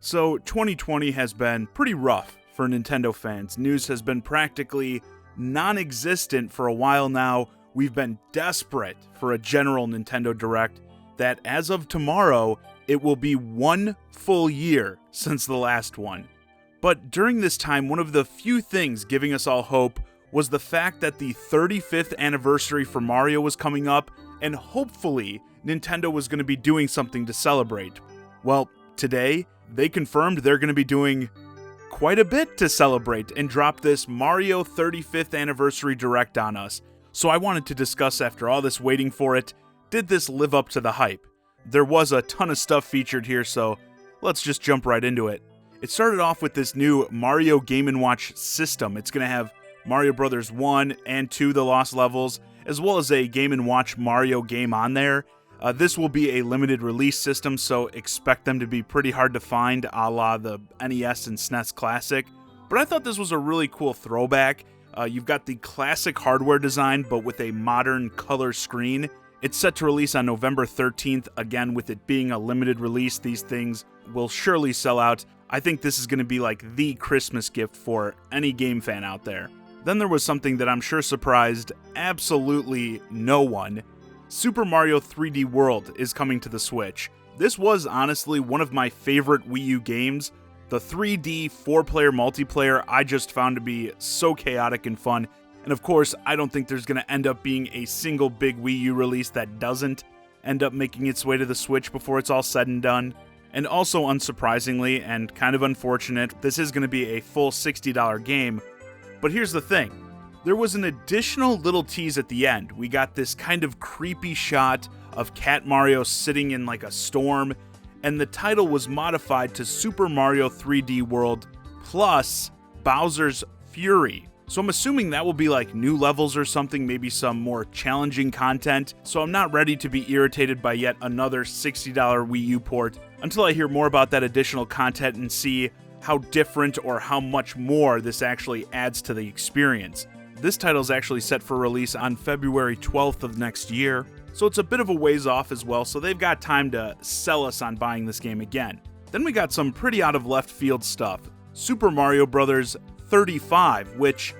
So 2020 has been pretty rough for Nintendo fans. News has been practically non-existent for a while now. We've been desperate for a general Nintendo Direct that as of tomorrow, it will be 1 full year since the last one. But during this time, one of the few things giving us all hope was the fact that the 35th anniversary for Mario was coming up, and hopefully Nintendo was going to be doing something to celebrate. Well, today, they confirmed they're going to be doing quite a bit to celebrate and drop this Mario 35th Anniversary Direct on us. So I wanted to discuss, after all this waiting for it, did this live up to the hype? There was a ton of stuff featured here, so let's just jump right into it. It started off with this new Mario Game & Watch system. It's going to have Mario Bros. 1 and 2, The Lost Levels, as well as a Game & Watch Mario game on there. This will be a limited release system, so expect them to be pretty hard to find, a la the NES and SNES Classic. But I thought this was a really cool throwback. You've got the classic hardware design, but with a modern color screen. It's set to release on November 13th. Again, with it being a limited release, these things will surely sell out. I think this is going to be like the Christmas gift for any game fan out there. Then there was something that I'm sure surprised absolutely no one. Super Mario 3D World is coming to the Switch. This was honestly one of my favorite Wii U games. The 3D 4-player multiplayer I just found to be so chaotic and fun. And of course, I don't think there's going to end up being a single big Wii U release that doesn't end up making its way to the Switch before it's all said and done. And also, unsurprisingly, and kind of unfortunate, this is going to be a full $60 game. But here's the thing. There was an additional little tease at the end. We got this kind of creepy shot of Cat Mario sitting in like a storm, and the title was modified to Super Mario 3D World plus Bowser's Fury. So I'm assuming that will be like new levels or something, maybe some more challenging content. So I'm not ready to be irritated by yet another $60 Wii U port until I hear more about that additional content and see how different or how much more this actually adds to the experience. This title is actually set for release on February 12th of next year, so it's a bit of a ways off as well, so they've got time to sell us on buying this game again. Then we got some pretty out of left field stuff. Super Mario Bros. 35, which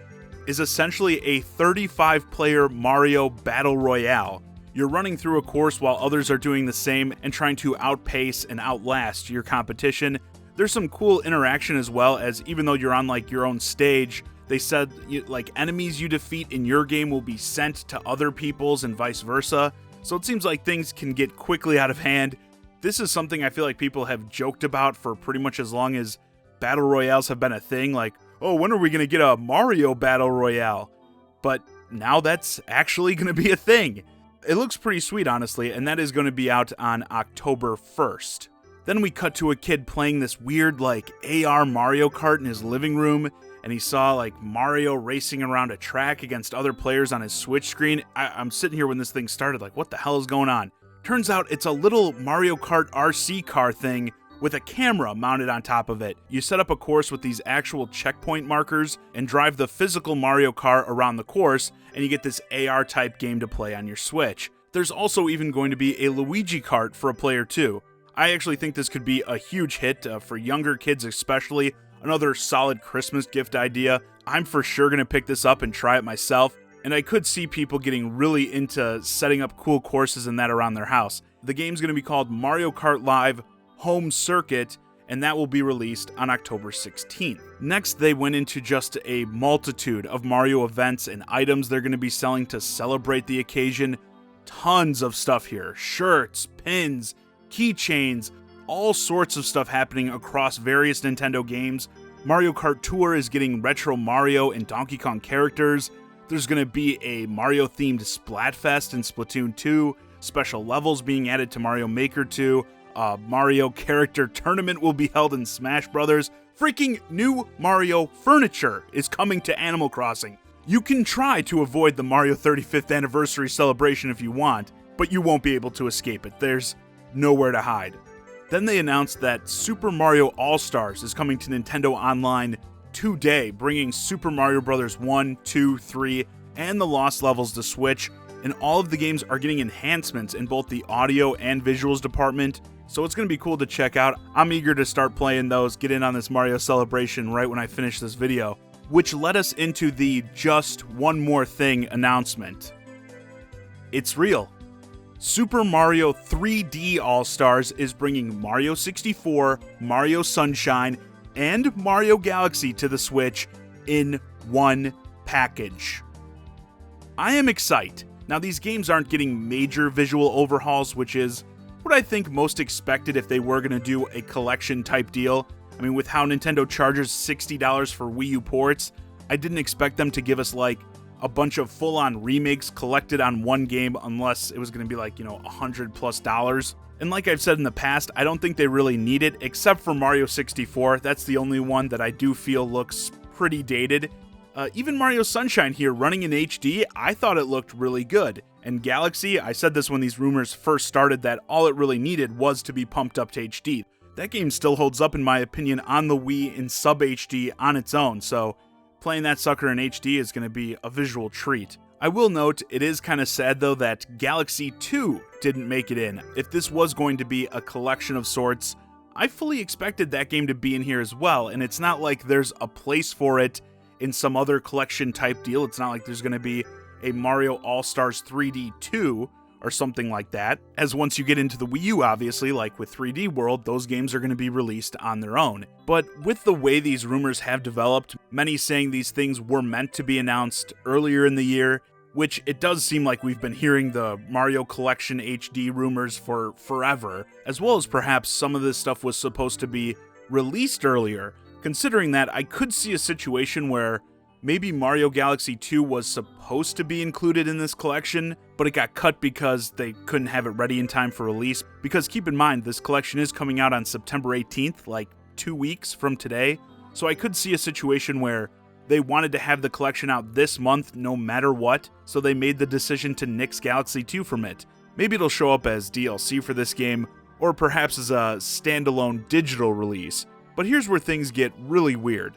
is essentially a 35-player Mario Battle Royale. You're running through a course while others are doing the same and trying to outpace and outlast your competition. There's some cool interaction as well, as even though you're on like your own stage, they said like enemies you defeat in your game will be sent to other people's and vice versa. So it seems like things can get quickly out of hand. This is something I feel like people have joked about for pretty much as long as Battle Royales have been a thing. Like, oh, when are we going to get a Mario Battle Royale? But now that's actually going to be a thing. It looks pretty sweet, honestly, and that is going to be out on October 1st. Then we cut to a kid playing this weird, like, AR Mario Kart in his living room, and he saw, like, Mario racing around a track against other players on his Switch screen. I'm sitting here when this thing started, like, what the hell is going on? Turns out it's a little Mario Kart RC car thing with a camera mounted on top of it. You set up a course with these actual checkpoint markers and drive the physical Mario Kart around the course, and you get this AR-type game to play on your Switch. There's also even going to be a Luigi Kart for a player too. I actually think this could be a huge hit for younger kids especially. Another solid Christmas gift idea. I'm for sure going to pick this up and try it myself, and I could see people getting really into setting up cool courses and that around their house. The game's going to be called Mario Kart Live Home Circuit, and that will be released on October 16th. Next, they went into just a multitude of Mario events and items they're going to be selling to celebrate the occasion. Tons of stuff here. Shirts, pins, keychains, all sorts of stuff happening across various Nintendo games. Mario Kart Tour is getting retro Mario and Donkey Kong characters. There's going to be a Mario-themed Splatfest in Splatoon 2, special levels being added to Mario Maker 2, Mario character tournament will be held in Smash Brothers. Freaking new Mario furniture is coming to Animal Crossing. You can try to avoid the Mario 35th anniversary celebration if you want, but you won't be able to escape it. There's nowhere to hide. Then they announced that Super Mario All-Stars is coming to Nintendo Online today, bringing Super Mario Bros. 1, 2, 3, and the Lost Levels to Switch, and all of the games are getting enhancements in both the audio and visuals department. So it's going to be cool to check out. I'm eager to start playing those, get in on this Mario celebration right when I finish this video, which led us into the just one more thing announcement. It's real. Super Mario 3D All-Stars is bringing Mario 64, Mario Sunshine, and Mario Galaxy to the Switch in one package. I am excited. Now, these games aren't getting major visual overhauls, which is what I think most expected if they were going to do a collection type deal. I mean, with how Nintendo charges $60 for Wii U ports, I didn't expect them to give us like a bunch of full-on remakes collected on one game unless it was going to be like, $100+. And like I've said in the past, I don't think they really need it, except for Mario 64. That's the only one that I do feel looks pretty dated. Even Mario Sunshine here running in HD, I thought it looked really good. And Galaxy, I said this when these rumors first started, that all it really needed was to be pumped up to HD. That game still holds up in my opinion on the Wii in sub HD on its own, so playing that sucker in HD is going to be a visual treat. I will note, it is kind of sad though that Galaxy 2 didn't make it in. If this was going to be a collection of sorts, I fully expected that game to be in here as well, and it's not like there's a place for it in some other collection type deal. It's not like there's going to be a Mario All-Stars 3D 2 or something like that, as once you get into the Wii U, obviously, like with 3D World, those games are going to be released on their own. But with the way these rumors have developed, many saying these things were meant to be announced earlier in the year, which it does seem like we've been hearing the Mario Collection HD rumors for forever, as well as perhaps some of this stuff was supposed to be released earlier. Considering that, I could see a situation where maybe Mario Galaxy 2 was supposed to be included in this collection, but it got cut because they couldn't have it ready in time for release. Because keep in mind, this collection is coming out on September 18th, like 2 weeks from today. So I could see a situation where they wanted to have the collection out this month no matter what, so they made the decision to nix Galaxy 2 from it. Maybe it'll show up as DLC for this game, or perhaps as a standalone digital release. But here's where things get really weird.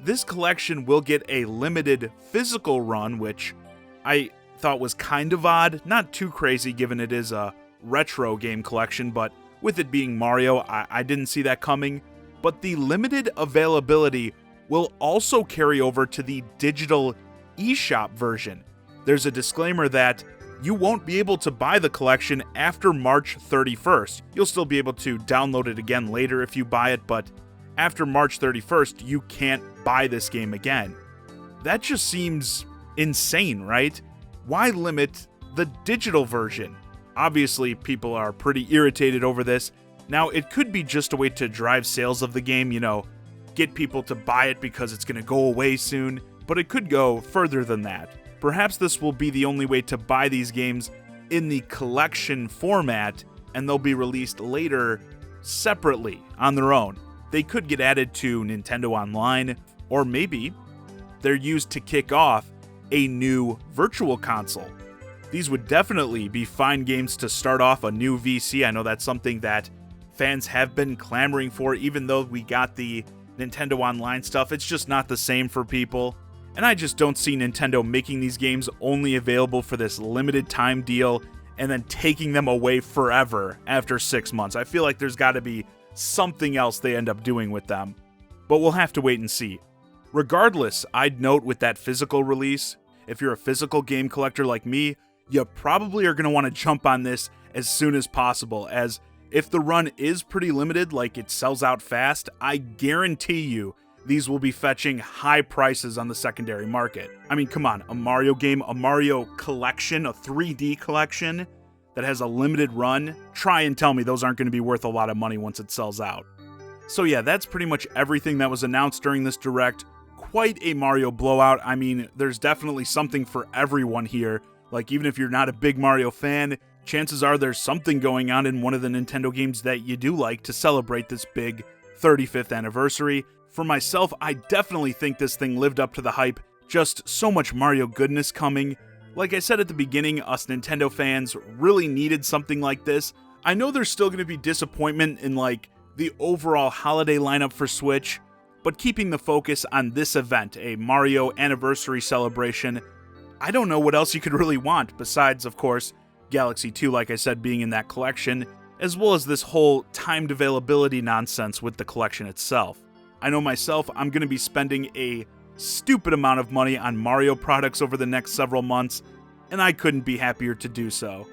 This collection will get a limited physical run, which I thought was kind of odd. Not too crazy given it is a retro game collection, but with it being Mario, I didn't see that coming. But the limited availability will also carry over to the digital eShop version. There's a disclaimer that you won't be able to buy the collection after March 31st. You'll still be able to download it again later if you buy it, but after March 31st, you can't buy this game again. That just seems insane, right? Why limit the digital version? Obviously, people are pretty irritated over this. Now, it could be just a way to drive sales of the game, get people to buy it because it's going to go away soon, but it could go further than that. Perhaps this will be the only way to buy these games in the collection format, and they'll be released later separately on their own. They could get added to Nintendo Online, or maybe they're used to kick off a new virtual console. These would definitely be fine games to start off a new VC. I know that's something that fans have been clamoring for, even though we got the Nintendo Online stuff. It's just not the same for people. And I just don't see Nintendo making these games only available for this limited time deal and then taking them away forever after 6 months. I feel like there's got to be something else they end up doing with them. But we'll have to wait and see. Regardless, I'd note with that physical release, if you're a physical game collector like me, you probably are going to want to jump on this as soon as possible, as if the run is pretty limited, like it sells out fast, I guarantee you these will be fetching high prices on the secondary market. I mean, come on, a Mario game, a Mario collection, a 3D collection that has a limited run, try and tell me those aren't going to be worth a lot of money once it sells out. So yeah, that's pretty much everything that was announced during this Direct. Quite a Mario blowout. I mean, there's definitely something for everyone here. Like, even if you're not a big Mario fan, chances are there's something going on in one of the Nintendo games that you do like to celebrate this big 35th anniversary. For myself, I definitely think this thing lived up to the hype. Just so much Mario goodness coming. Like I said at the beginning, us Nintendo fans really needed something like this. I know there's still going to be disappointment in like the overall holiday lineup for Switch, but keeping the focus on this event, a Mario anniversary celebration, I don't know what else you could really want besides, of course, Galaxy 2, like I said, being in that collection, as well as this whole timed availability nonsense with the collection itself. I know myself, I'm going to be spending a stupid amount of money on Mario products over the next several months, and I couldn't be happier to do so.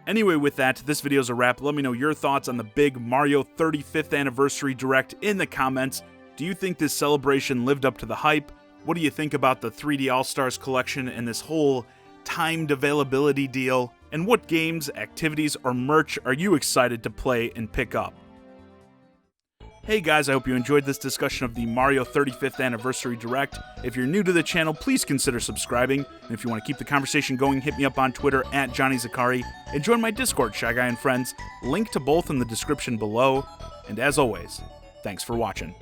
Anyway, with that, this video's a wrap. Let me know your thoughts on the big Mario 35th Anniversary Direct in the comments. Do you think this celebration lived up to the hype? What do you think about the 3D All-Stars collection and this whole timed availability deal? And what games, activities, or merch are you excited to play and pick up? Hey guys, I hope you enjoyed this discussion of the Mario 35th Anniversary Direct. If you're new to the channel, please consider subscribing. And if you want to keep the conversation going, hit me up on Twitter at JohnnyZakari and join my Discord, ChiGuy and Friends. Link to both in the description below. And as always, thanks for watching.